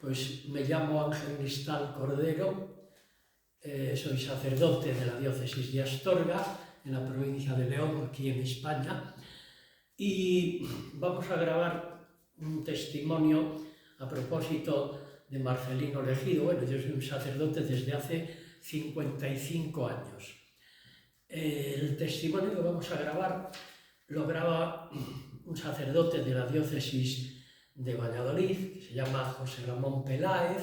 Pues me llamo Ángel Nistal Cordero, soy sacerdote de la diócesis de Astorga, en la provincia de León, aquí en España, y vamos a grabar un testimonio a propósito de Marcelino Legido. Bueno, yo soy un sacerdote desde hace 55 años. El testimonio que vamos a grabar lo graba un sacerdote de la diócesis de Valladolid, que se llama José Ramón Peláez.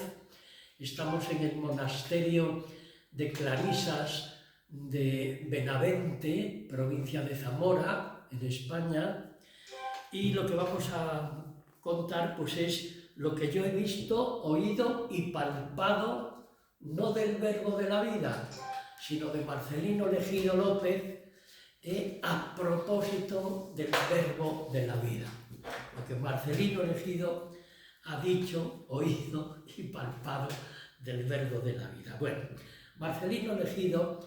Estamos en el monasterio de Clarisas de Benavente, provincia de Zamora, en España, y lo que vamos a contar pues es lo que yo he visto, oído y palpado, no del Verbo de la vida, sino de Marcelino Legido López, a propósito del Verbo de la vida. Lo que Marcelino Legido ha dicho, oído y palpado del Verbo de la vida. Bueno, Marcelino Legido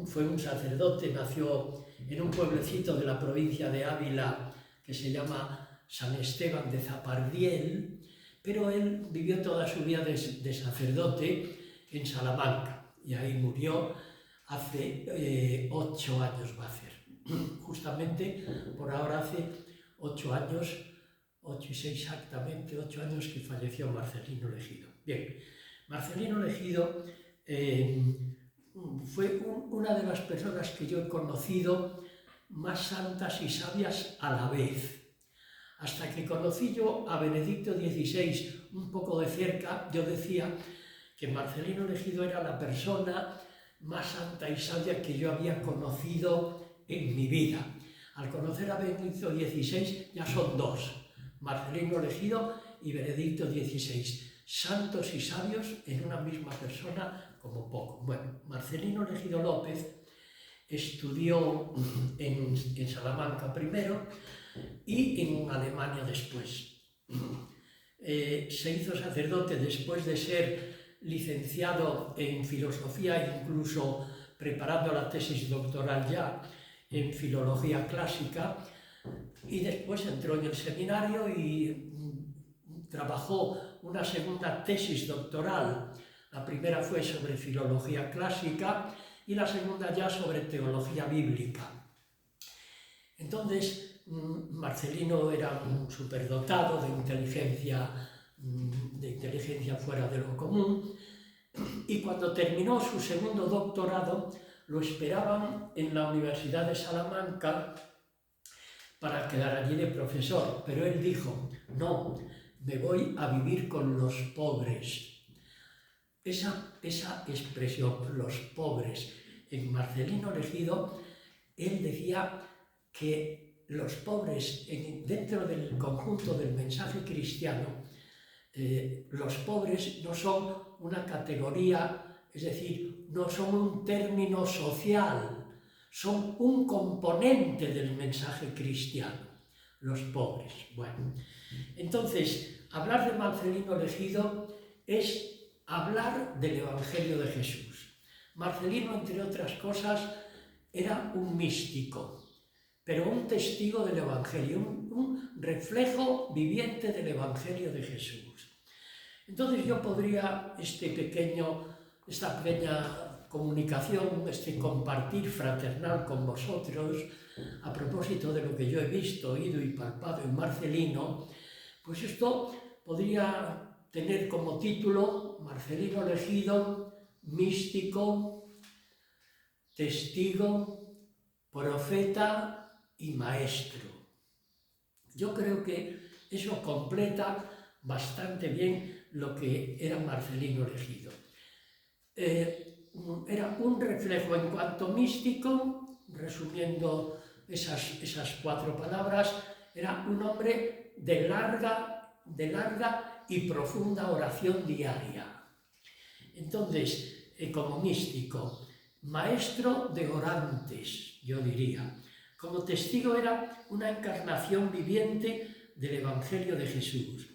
fue un sacerdote, nació en un pueblecito de la provincia de Ávila que se llama San Esteban de Zapardiel, pero él vivió toda su vida de sacerdote en Salamanca y ahí murió hace 8 años va a ser. Justamente por ahora hace 8 años, 8 y 6 exactamente, 8 años que falleció Marcelino Legido. Bien, Marcelino Legido fue una de las personas que yo he conocido más santas y sabias a la vez. Hasta que conocí yo a Benedicto XVI un poco de cerca, yo decía que Marcelino Legido era la persona más santa y sabia que yo había conocido en mi vida. Al conocer a Benedicto XVI ya son dos, Marcelino Legido y Benedicto XVI, santos y sabios en una misma persona como poco. Bueno, Marcelino Legido López estudió en Salamanca primero y en Alemania después. Se hizo sacerdote después de ser licenciado en filosofía, incluso preparando la tesis doctoral ya en filología clásica, y después entró en el seminario y trabajó una segunda tesis doctoral. La primera fue sobre filología clásica y la segunda ya sobre teología bíblica. Entonces, Marcelino era un superdotado de inteligencia fuera de lo común, y cuando terminó su segundo doctorado lo esperaban en la Universidad de Salamanca para quedar allí de profesor, pero él dijo: no, me voy a vivir con los pobres. Esa expresión, los pobres, en Marcelino Legido, él decía que los pobres, dentro del conjunto del mensaje cristiano, los pobres no son una categoría, es decir, no son un término social, son un componente del mensaje cristiano, los pobres. Bueno, entonces, hablar de Marcelino Legido es hablar del Evangelio de Jesús. Marcelino, entre otras cosas, era un místico, pero un testigo del Evangelio, un reflejo viviente del Evangelio de Jesús. Entonces yo podría, esta pequeña comunicación, compartir fraternal con vosotros, a propósito de lo que yo he visto, oído y palpado en Marcelino, pues esto podría tener como título Marcelino Legido, místico, testigo, profeta y maestro. Yo creo que eso completa bastante bien lo que era Marcelino Legido. Era un reflejo en cuanto místico, resumiendo esas 4 palabras, era un hombre de larga y profunda oración diaria. Entonces, como místico, maestro de orantes, yo diría. Como testigo era una encarnación viviente del Evangelio de Jesús.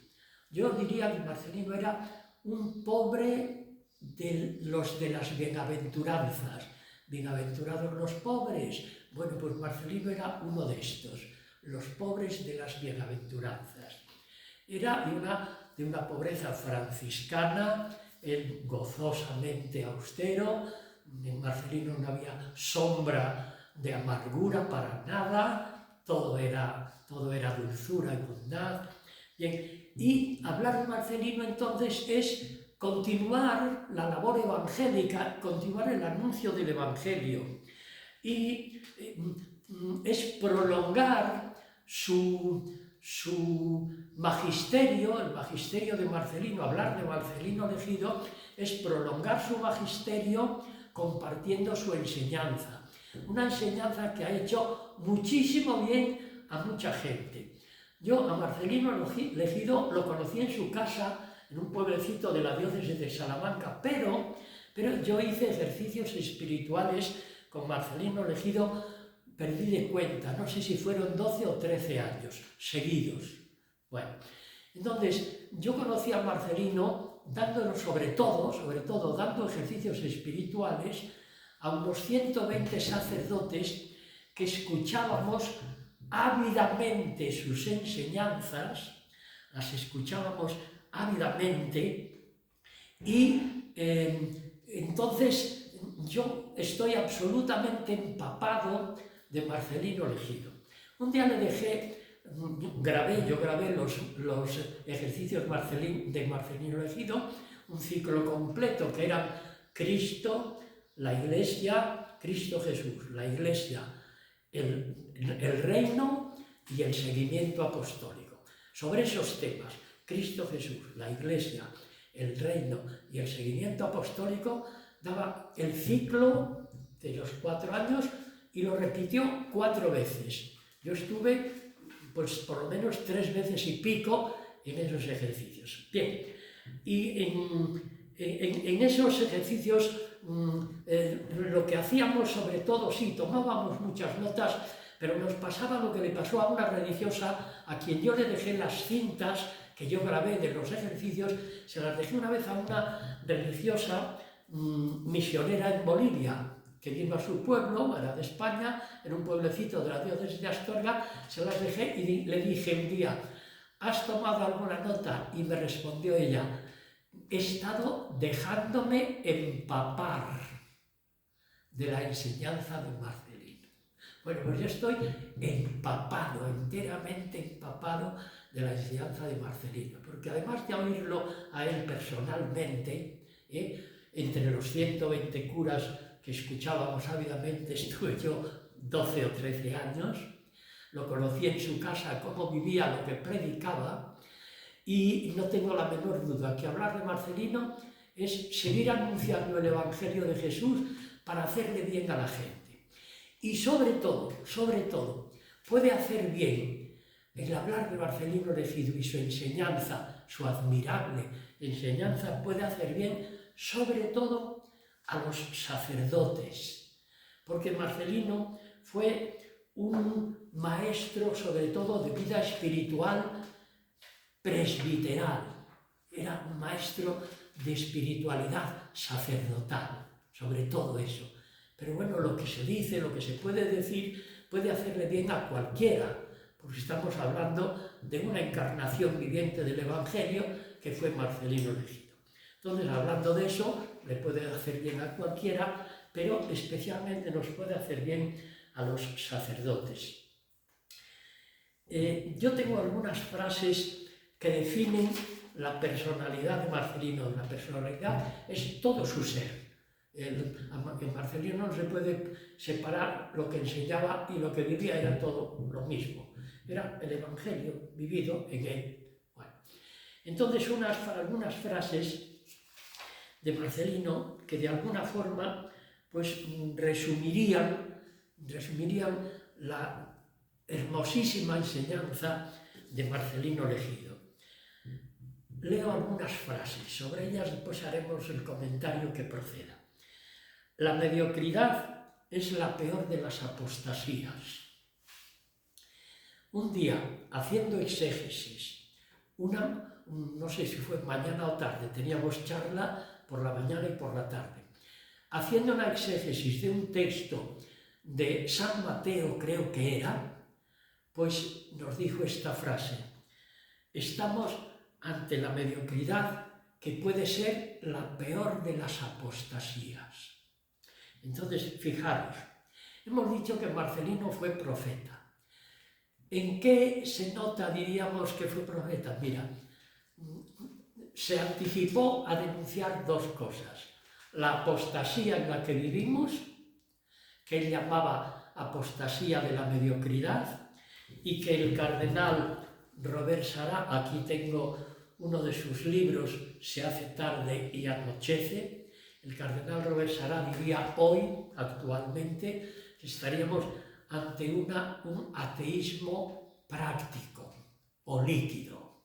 Yo diría que Marcelino era un pobre de los de las bienaventuranzas. Bienaventurados los pobres. Bueno, pues Marcelino era uno de estos, los pobres de las bienaventuranzas. Era de una pobreza franciscana, él gozosamente austero, en Marcelino no había sombra de amargura para nada, todo era dulzura y bondad. Bien, y hablar de Marcelino entonces es continuar la labor evangélica, continuar el anuncio del Evangelio y es prolongar su magisterio, el magisterio de Marcelino. Hablar de Marcelino Legido es prolongar su magisterio compartiendo su enseñanza. Una enseñanza que ha hecho muchísimo bien a mucha gente. Yo a Marcelino Legido lo conocí en su casa, en un pueblecito de la diócesis de Salamanca, pero yo hice ejercicios espirituales con Marcelino Legido, perdí de cuenta, no sé si fueron 12 o 13 años seguidos. Bueno, entonces yo conocí a Marcelino dándonos sobre todo dando ejercicios espirituales a unos 120 sacerdotes que escuchábamos ávidamente sus enseñanzas, las escuchábamos ávidamente y entonces yo estoy absolutamente empapado de Marcelino Legido. Un día le dejé, yo grabé los ejercicios de Marcelino Legido, un ciclo completo que eran Cristo, la Iglesia, Cristo Jesús, la Iglesia, el reino y el seguimiento apostólico. Sobre esos temas, Cristo Jesús, la Iglesia, el reino y el seguimiento apostólico, daba el ciclo de los 4 años y lo repitió 4 veces. Yo estuve, pues, por lo menos 3 veces y pico en esos ejercicios. Bien, y en esos ejercicios lo que hacíamos sobre todo, sí, tomábamos muchas notas, pero nos pasaba lo que le pasó a una religiosa a quien yo le dejé las cintas que yo grabé de los ejercicios, se las dejé una vez a una religiosa misionera en Bolivia, que vino a su pueblo, era de España, en un pueblecito de la diócesis de Astorga, se las dejé y le dije un día, ¿has tomado alguna nota? Y me respondió ella, he estado dejándome empapar de la enseñanza de Marcelino. Bueno, pues yo estoy empapado, enteramente empapado de la enseñanza de Marcelino, porque además de oírlo a él personalmente, entre los 120 curas que escuchábamos ávidamente, estuve yo 12 o 13 años, lo conocí en su casa, cómo vivía, lo que predicaba, y no tengo la menor duda que hablar de Marcelino es seguir anunciando el Evangelio de Jesús para hacerle bien a la gente. Y sobre todo, puede hacer bien el hablar de Marcelino Legido y su enseñanza, su admirable enseñanza, puede hacer bien sobre todo a los sacerdotes, porque Marcelino fue un maestro sobre todo de vida espiritual presbiteral, era un maestro de espiritualidad sacerdotal, sobre todo eso. Pero bueno, lo que se dice, lo que se puede decir, puede hacerle bien a cualquiera, porque estamos hablando de una encarnación viviente del Evangelio que fue Marcelino Legido. Entonces, hablando de eso, le puede hacer bien a cualquiera, pero especialmente nos puede hacer bien a los sacerdotes. Yo tengo algunas frases que definen la personalidad de Marcelino. La personalidad es todo su ser. En Marcelino no se puede separar lo que enseñaba y lo que vivía, era todo lo mismo. Era el Evangelio vivido en él. Bueno, entonces algunas frases de Marcelino que de alguna forma pues resumirían la hermosísima enseñanza de Marcelino Legido. Leo algunas frases, sobre ellas después haremos el comentario que proceda. La mediocridad es la peor de las apostasías. Un día, haciendo exégesis, no sé si fue mañana o tarde, teníamos charla por la mañana y por la tarde, haciendo una exégesis de un texto de San Mateo, creo que era, pues nos dijo esta frase: Estamos ante la mediocridad que puede ser la peor de las apostasías. Entonces, fijaros, hemos dicho que Marcelino fue profeta. ¿En qué se nota, diríamos, que fue profeta? Mira, se anticipó a denunciar dos cosas. La apostasía en la que vivimos, que él llamaba apostasía de la mediocridad, y que el cardenal Robert Sará, aquí tengo uno de sus libros, Se hace tarde y anochece, el cardenal Robert Sará diría hoy, actualmente, que estaríamos ante un ateísmo práctico o líquido.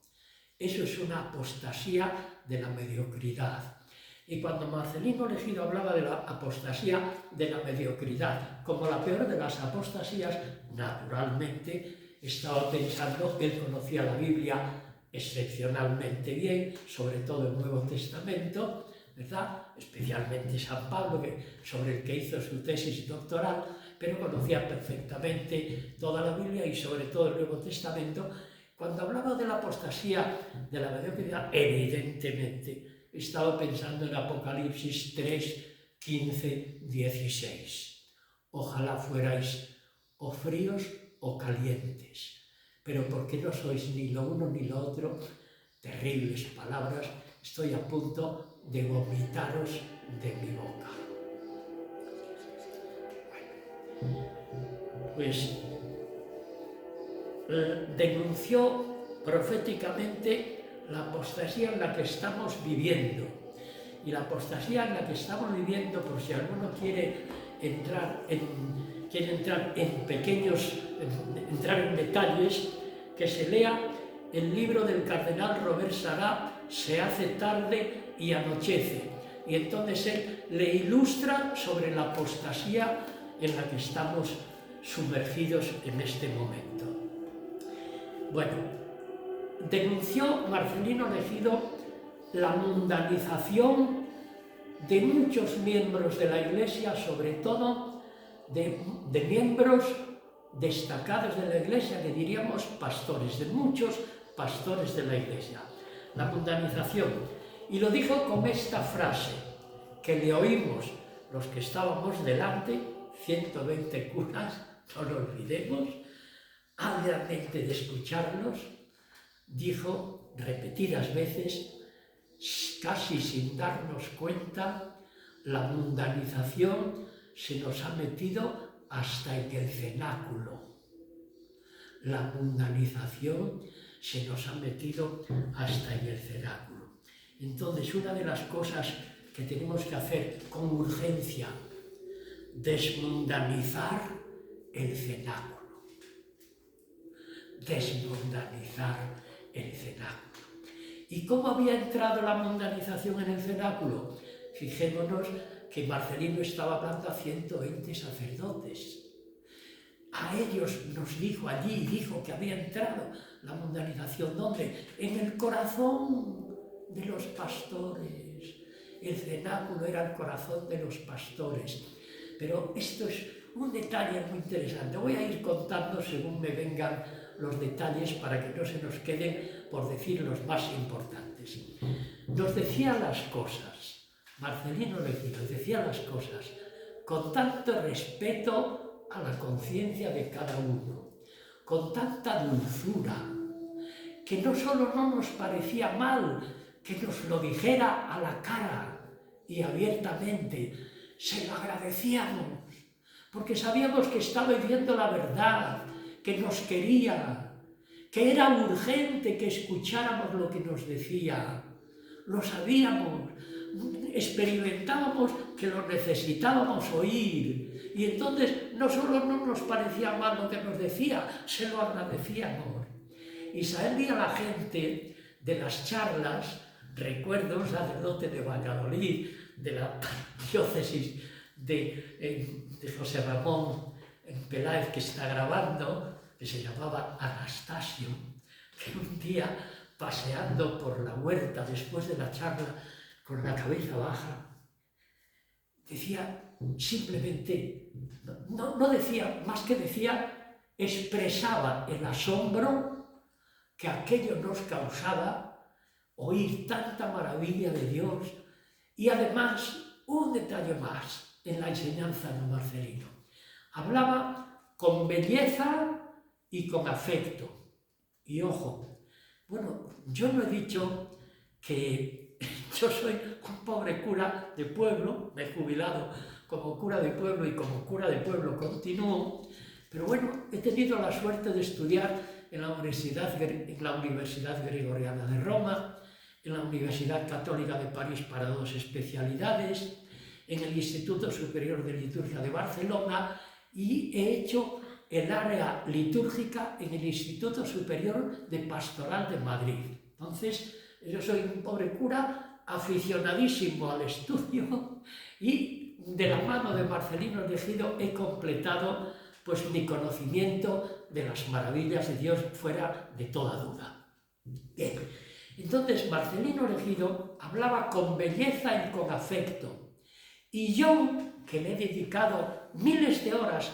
Eso es una apostasía de la mediocridad. Y cuando Marcelino Legido hablaba de la apostasía de la mediocridad como la peor de las apostasías, naturalmente estaba pensando, él conocía la Biblia excepcionalmente bien, sobre todo el Nuevo Testamento, ¿verdad? Especialmente San Pablo, sobre el que hizo su tesis doctoral, pero conocía perfectamente toda la Biblia y sobre todo el Nuevo Testamento. Cuando hablaba de la apostasía de la mediocridad, evidentemente estaba pensando en Apocalipsis 3, 15, 16. Ojalá fuerais o fríos o calientes, pero porque no sois ni lo uno ni lo otro, terribles palabras, estoy a punto de vomitaros de mi boca. Pues denunció proféticamente la apostasía en la que estamos viviendo. Y la apostasía en la que estamos viviendo, por si alguno quiere entrar en detalles, que se lea el libro del cardenal Robert Sará, Se hace tarde y anochece. Y entonces él le ilustra sobre la apostasía en la que estamos sumergidos en este momento. Bueno, denunció Marcelino Legido la mundanización de muchos miembros de la Iglesia, sobre todo de miembros destacados de la Iglesia, que diríamos pastores, de muchos pastores de la Iglesia. La mundanización. Y lo dijo con esta frase, que le oímos los que estábamos delante, 120 curas, no lo olvidemos, ávidamente de escucharlos, dijo repetidas veces, casi sin darnos cuenta, la mundanización se nos ha metido hasta en el cenáculo. La mundanización se nos ha metido hasta en el cenáculo. Entonces, una de las cosas que tenemos que hacer con urgencia, desmundanizar el cenáculo. Desmundanizar el cenáculo. ¿Y cómo había entrado la mundanización en el cenáculo? Fijémonos que Marcelino estaba hablando a 120 sacerdotes. A ellos nos dijo allí, dijo que había entrado la mundanización. ¿Dónde? En el corazón de los pastores. El cenáculo era el corazón de los pastores. Pero esto es un detalle muy interesante. Voy a ir contando según me vengan los detalles para que no se nos queden por decir los más importantes. Nos decía las cosas, Marcelino Legido decía las cosas con tanto respeto a la conciencia de cada uno, con tanta dulzura, que no solo no nos parecía mal que nos lo dijera a la cara y abiertamente, se lo agradecíamos, porque sabíamos que estaba diciendo la verdad, que nos quería, que era urgente que escucháramos lo que nos decía. Lo sabíamos, experimentábamos que lo necesitábamos oír. Y entonces no solo no nos parecía mal lo que nos decía, se lo agradecíamos. Y salía la gente de las charlas, recuerdo un sacerdote de Valladolid, de la diócesis de José Ramón Peláez, que está grabando, que se llamaba Anastasio, que un día, paseando por la huerta después de la charla, con la cabeza baja, decía simplemente, no decía, más que decía, expresaba el asombro que aquello nos causaba oír tanta maravilla de Dios y además un detalle más en la enseñanza de Marcelino. Hablaba con belleza y con afecto. Y ojo, bueno, yo no he dicho que yo soy un pobre cura de pueblo, me he jubilado como cura de pueblo y como cura de pueblo continúo, pero bueno, he tenido la suerte de estudiar en la Universidad Gregoriana de Roma, en la Universidad Católica de París para 2 especialidades, en el Instituto Superior de Liturgia de Barcelona y he hecho el área litúrgica en el Instituto Superior de Pastoral de Madrid. Entonces, yo soy un pobre cura aficionadísimo al estudio y de la mano de Marcelino Elegido he completado pues mi conocimiento de las maravillas de Dios fuera de toda duda. Bien, entonces Marcelino Elegido hablaba con belleza y con afecto. Y yo, que le he dedicado miles de horas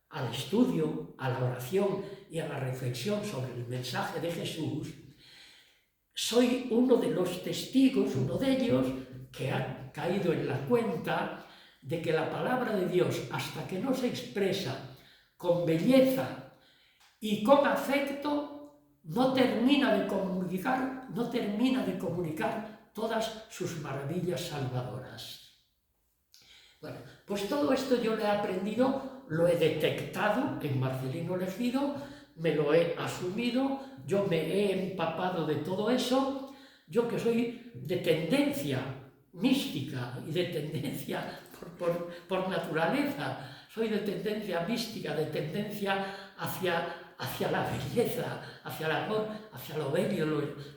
al estudio, a la oración y a la reflexión sobre el mensaje de Jesús, soy uno de los testigos, uno de ellos, que ha caído en la cuenta de que la palabra de Dios, hasta que no se expresa con belleza y con afecto, no termina de comunicar todas sus maravillas salvadoras. Bueno, pues todo esto yo lo he aprendido, lo he detectado en Marcelino Elegido, me lo he asumido, yo me he empapado de todo eso, yo que soy de tendencia mística y de tendencia por naturaleza, soy de tendencia mística, de tendencia hacia la belleza, hacia el amor, hacia lo bello,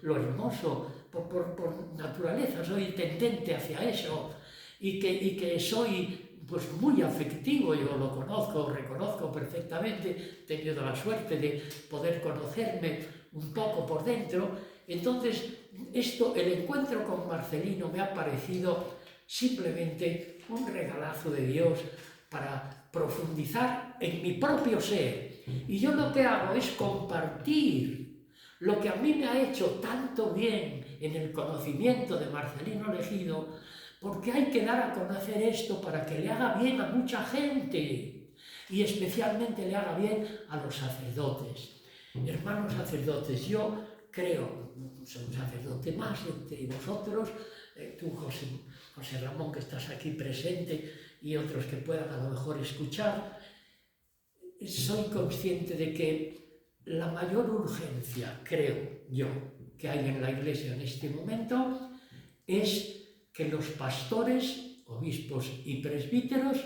lo hermoso, por naturaleza soy tendente hacia eso. Y que soy pues muy afectivo, yo lo reconozco perfectamente, he tenido la suerte de poder conocerme un poco por dentro. Entonces, el encuentro con Marcelino me ha parecido simplemente un regalazo de Dios para profundizar en mi propio ser. Y yo lo que hago es compartir lo que a mí me ha hecho tanto bien en el conocimiento de Marcelino Elegido, porque hay que dar a conocer esto para que le haga bien a mucha gente y especialmente le haga bien a los sacerdotes. Hermanos sacerdotes, yo creo, soy un sacerdote más entre vosotros, tú José Ramón que estás aquí presente y otros que puedan a lo mejor escuchar, soy consciente de que la mayor urgencia, creo yo, que hay en la Iglesia en este momento es que los pastores, obispos y presbíteros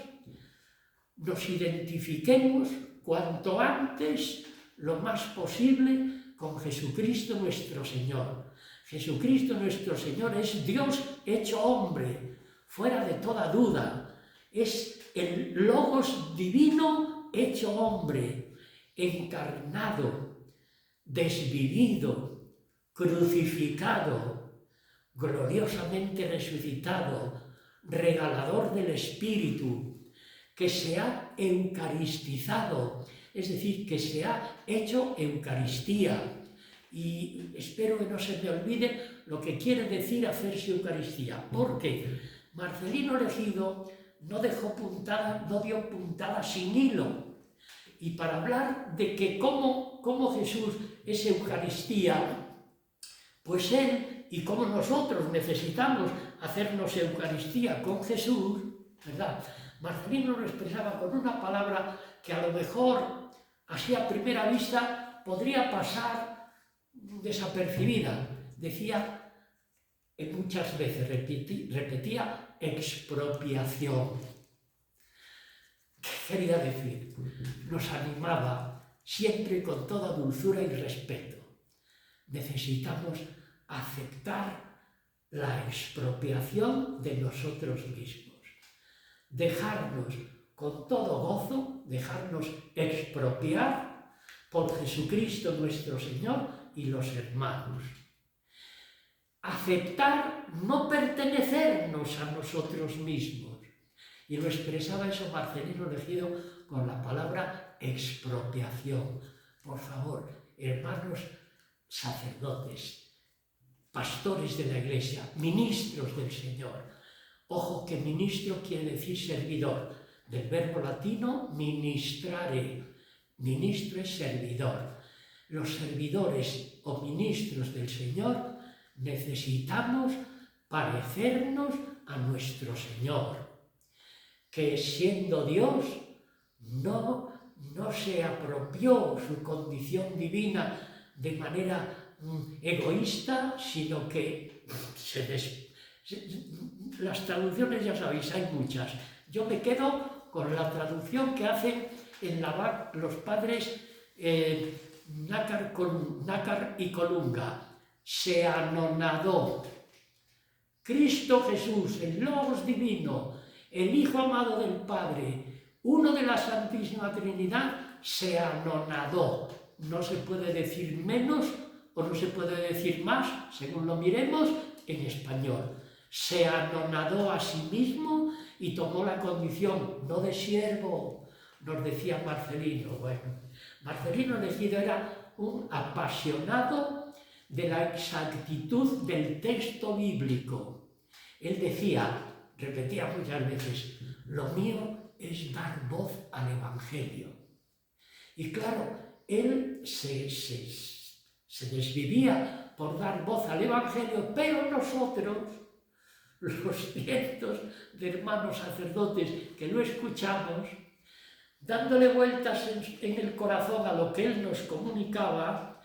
nos identifiquemos cuanto antes, lo más posible, con Jesucristo nuestro Señor. Jesucristo nuestro Señor es Dios hecho hombre, fuera de toda duda. Es el Logos divino hecho hombre, encarnado, desvivido, crucificado, gloriosamente resucitado, regalador del Espíritu, que se ha eucaristizado, es decir, que se ha hecho Eucaristía. Y espero que no se me olvide lo que quiere decir hacerse Eucaristía, porque Marcelino Elegido no dio puntada sin hilo. Y para hablar de que cómo Jesús es Eucaristía, pues él y como nosotros necesitamos hacernos Eucaristía con Jesús, ¿verdad? Marcelino lo expresaba con una palabra que a lo mejor, así a primera vista, podría pasar desapercibida. Decía, muchas veces repetía, expropiación. ¿Qué quería decir? Nos animaba siempre con toda dulzura y respeto. Necesitamos aceptar la expropiación de nosotros mismos, dejarnos con todo gozo, dejarnos expropiar por Jesucristo nuestro Señor y los hermanos. Aceptar no pertenecernos a nosotros mismos. Y lo expresaba eso Marcelino Elegido con la palabra expropiación. Por favor, hermanos sacerdotes, pastores de la Iglesia, ministros del Señor. Ojo que ministro quiere decir servidor, del verbo latino ministrare. Ministro es servidor. Los servidores o ministros del Señor necesitamos parecernos a nuestro Señor, que siendo Dios no se apropió su condición divina de manera egoísta, sino que las traducciones ya sabéis, hay muchas. Yo me quedo con la traducción que hacen en los padres Nácar y Colunga. Se anonadó. Cristo Jesús, el Logos divino, el Hijo amado del Padre, uno de la Santísima Trinidad, se anonadó. No se puede decir menos o no se puede decir más, según lo miremos, en español. Se anonadó a sí mismo y tomó la condición, no de siervo, nos decía Marcelino. Bueno, Marcelino Elegido era un apasionado de la exactitud del texto bíblico. Él decía, repetía muchas veces, lo mío es dar voz al Evangelio. Y claro, él se desvivía por dar voz al Evangelio, pero nosotros, los cientos de hermanos sacerdotes que lo escuchamos, dándole vueltas en el corazón a lo que él nos comunicaba,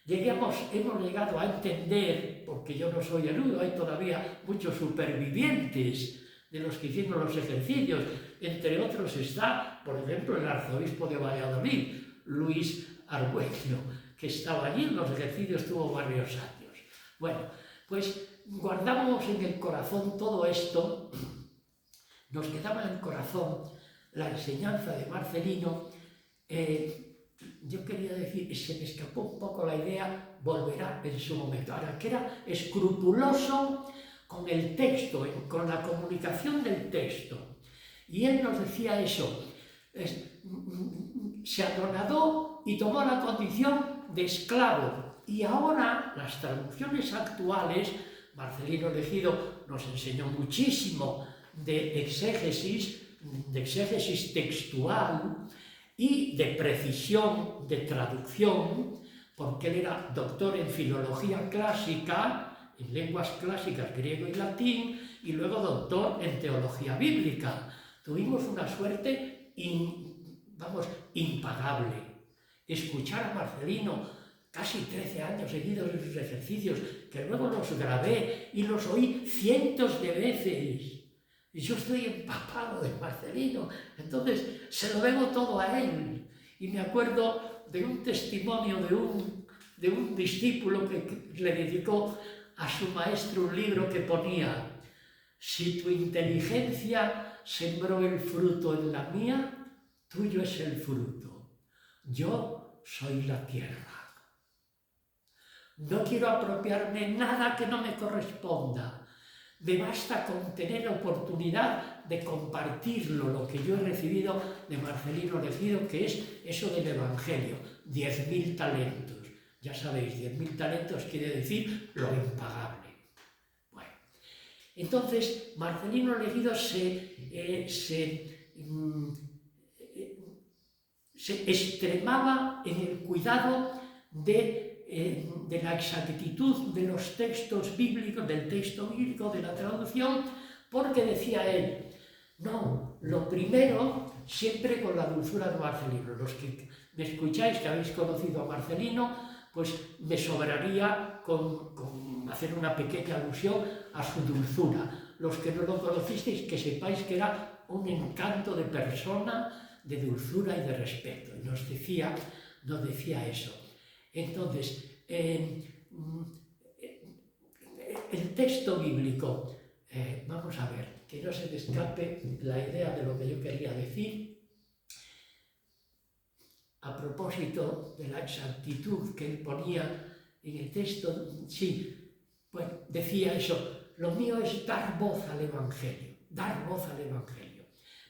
hemos llegado a entender, porque yo no soy el único, hay todavía muchos supervivientes de los que hicimos los ejercicios, entre otros está, por ejemplo, el arzobispo de Valladolid, Luis Argüello, que estaba allí en los ejercicios, tuvo varios años. Bueno, pues guardamos en el corazón todo esto, nos quedaba en el corazón la enseñanza de Marcelino. Yo quería decir, se me escapó un poco la idea, volverá en su momento. Ahora, que era escrupuloso con el texto, con la comunicación del texto. Y él nos decía eso, se anonadó y tomó la condición de esclavo. Y ahora, las traducciones actuales, Marcelino Elegido nos enseñó muchísimo de exégesis textual y de precisión de traducción, porque él era doctor en filología clásica, en lenguas clásicas, griego y latín, y luego doctor en teología bíblica. Tuvimos una suerte impagable. Escuchar a Marcelino casi 13 años seguidos en sus ejercicios, que luego los grabé y los oí cientos de veces. Y yo estoy empapado de Marcelino, entonces se lo debo todo a él. Y me acuerdo de un testimonio de un discípulo que le dedicó a su maestro un libro que ponía: si tu inteligencia sembró el fruto en la mía, tuyo es el fruto. Yo soy la tierra. No quiero apropiarme nada que no me corresponda. Me basta con tener oportunidad de compartirlo, lo que yo he recibido de Marcelino Elegido, que es eso del Evangelio, 10.000 talentos. Ya sabéis, 10.000 talentos quiere decir lo impagable. Bueno, entonces Marcelino Elegido se extremaba en el cuidado de la exactitud de los textos bíblicos, del texto bíblico, de la traducción, porque decía él, no, lo primero, siempre con la dulzura de Marcelino. Los que me escucháis, que habéis conocido a Marcelino, pues me sobraría con hacer una pequeña alusión a su dulzura. Los que no lo conocisteis, que sepáis que era un encanto de persona, de dulzura y de respeto. Y nos decía eso. Entonces, el texto bíblico, vamos a ver, que no se me escape la idea de lo que yo quería decir, a propósito de la exactitud que él ponía en el texto. Sí, bueno, decía eso, lo mío es dar voz al Evangelio,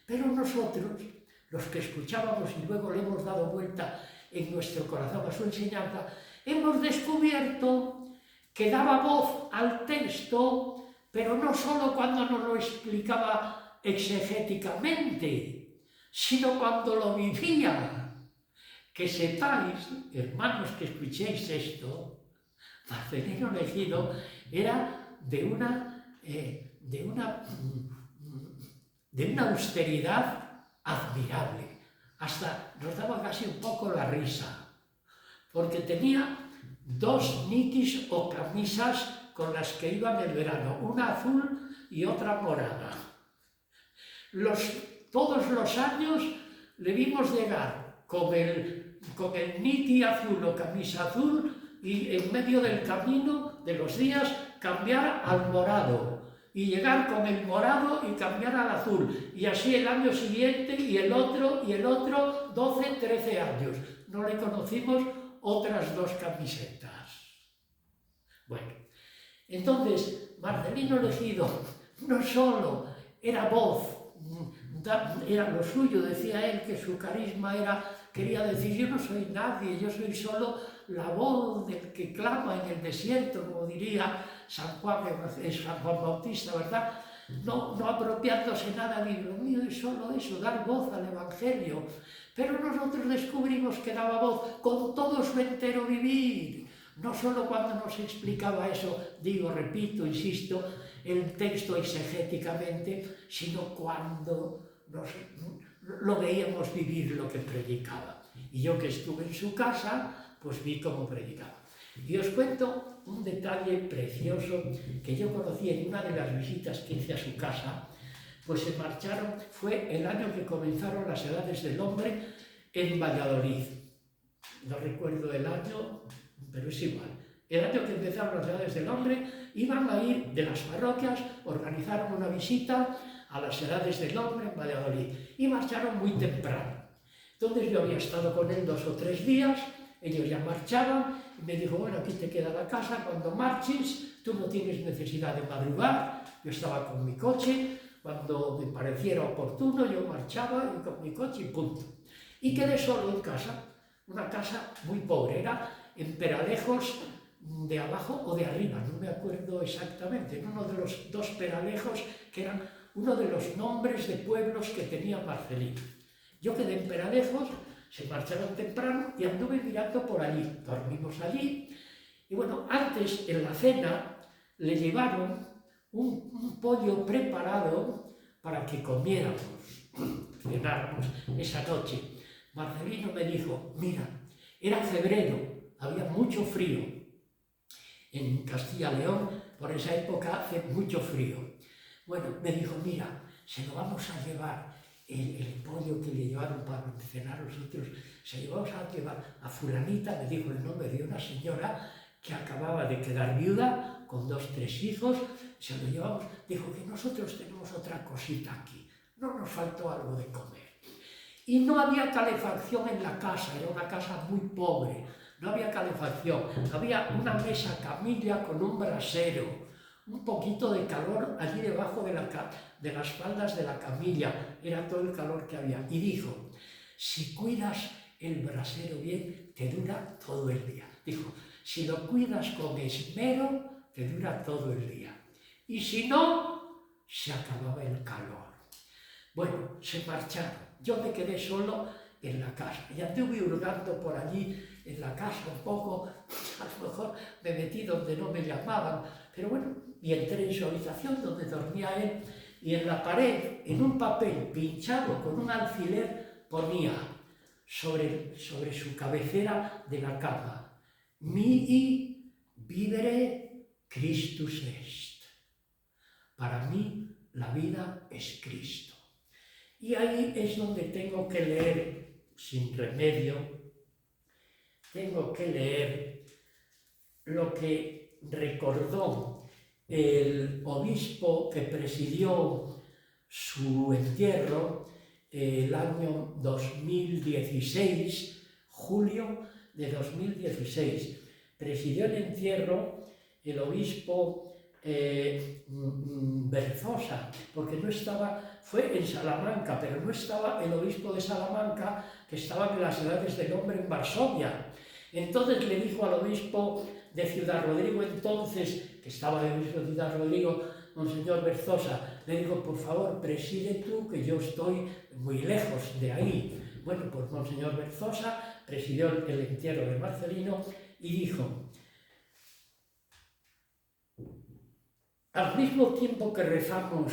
Pero nosotros, los que escuchábamos y luego le hemos dado vuelta en nuestro corazón a su enseñanza, hemos descubierto que daba voz al texto, pero no solo cuando nos lo explicaba exegéticamente, sino cuando lo vivía. Que sepáis, hermanos, que escuchéis esto, Marcelino Legido era de una austeridad admirable. Hasta nos daba casi un poco la risa, porque tenía 2 niquis o camisas con las que iba en el verano, una azul y otra morada. Todos los años le vimos llegar con el niqui azul o camisa azul y en medio del camino de los días cambiar al morado y llegar con el morado y cambiar al azul, y así el año siguiente y el otro, 12, 13 años. No le conocimos otras 2 camisetas. Bueno, entonces Marcelino Legido no solo era voz, era lo suyo, decía él que su carisma quería decir, yo no soy nadie, yo soy solo la voz del que clama en el desierto, como diría San Juan Bautista, ¿verdad? No apropiándose nada de lo mío, es solo eso, dar voz al Evangelio. Pero nosotros descubrimos que daba voz con todo su entero vivir, no solo cuando nos explicaba eso, repito, insisto, el texto exegéticamente, sino cuando lo veíamos vivir lo que predicaba. Y yo que estuve en su casa, pues vi cómo predicaba. Y os cuento un detalle precioso que yo conocí en una de las visitas que hice a su casa, pues se marcharon, fue el año que comenzaron las Edades del Hombre en Valladolid. No recuerdo el año, pero es igual. El año que empezaron las Edades del Hombre, iban a ir de las parroquias, organizaron una visita a las Edades del Hombre en Valladolid y marcharon muy temprano. Entonces yo había estado con él 2 o 3 días, ellos ya marchaban y me dijo, bueno, aquí te queda la casa, cuando marches tú no tienes necesidad de madrugar. Yo estaba con mi coche, cuando me pareciera oportuno yo marchaba y con mi coche y punto. Y quedé solo en casa, una casa muy pobre, era en Peralejos de abajo o de arriba, no me acuerdo exactamente, en uno de los 2 Peralejos que eran uno de los nombres de pueblos que tenía Marcelino. Yo quedé en Peralejos, se marcharon temprano y anduve mirando por allí, dormimos allí, y bueno, antes en la cena le llevaron un pollo preparado para que comiéramos, cenáramos esa noche. Marcelino me dijo, mira, era febrero, había mucho frío. En Castilla y León, por esa época, hace mucho frío. Bueno, me dijo, mira, se lo vamos a llevar, el pollo que le llevaron para cenar nosotros, se lo vamos a llevar a fulanita, me dijo el nombre de una señora que acababa de quedar viuda, con 2 o 3 hijos, se lo llevamos, dijo que nosotros tenemos otra cosita aquí, no nos faltó algo de comer. Y no había calefacción en la casa, era una casa muy pobre, no había calefacción, había una mesa camilla con un brasero, un poquito de calor allí debajo de las faldas de la camilla, era todo el calor que había. Y dijo, si cuidas el brasero bien, te dura todo el día. Dijo, si lo cuidas con esmero, te dura todo el día. Y si no, se acababa el calor. Bueno, se marcharon. Yo me quedé solo en la casa. Y anduve hurgando por allí en la casa un poco, a lo mejor me metí donde no me llamaban, pero bueno, y entré en su habitación donde dormía él, y en la pared, en un papel pinchado con un alfiler, ponía sobre su cabecera de la cama, mihi vivere Christus est. Para mí la vida es Cristo. Y ahí es donde tengo que leer, sin remedio, tengo que leer lo que recordó el obispo que presidió su entierro el año 2016, julio de 2016. Presidió el entierro el obispo Berzosa, porque no estaba, fue en Salamanca, pero no estaba el obispo de Salamanca, que estaba en las Edades del Hombre en Varsovia. Entonces le dijo al obispo de Ciudad Rodrigo entonces, que estaba de obispo de Ciudad Rodrigo, Monseñor Berzosa, le dijo, por favor, preside tú, que yo estoy muy lejos de ahí. Bueno, pues Monseñor Berzosa presidió el entierro de Marcelino y dijo, al mismo tiempo que rezamos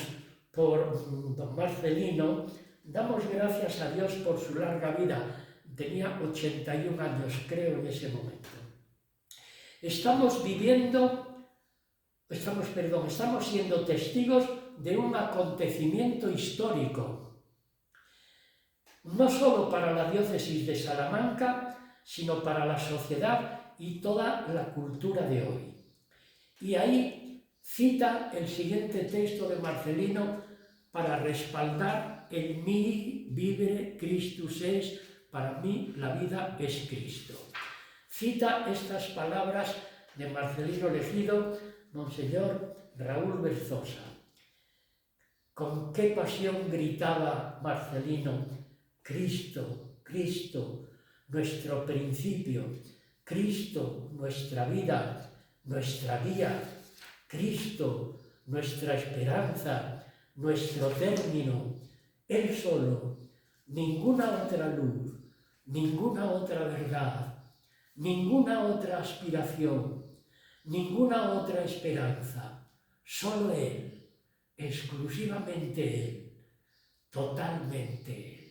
por don Marcelino, damos gracias a Dios por su larga vida. Tenía 81 años, creo, en ese momento. Estamos siendo testigos de un acontecimiento histórico, no solo para la diócesis de Salamanca, sino para la sociedad y toda la cultura de hoy. Y ahí cita el siguiente texto de Marcelino para respaldar el mihi vivere Christus es, para mí la vida es Cristo. Cita estas palabras de Marcelino elegido, Monseñor Raúl Berzosa. Con qué pasión gritaba Marcelino, Cristo, Cristo, nuestro principio, Cristo, nuestra vida, nuestra guía, Cristo, nuestra esperanza, nuestro término, Él solo, ninguna otra luz, ninguna otra verdad, ninguna otra aspiración, ninguna otra esperanza, solo Él, exclusivamente Él, totalmente Él.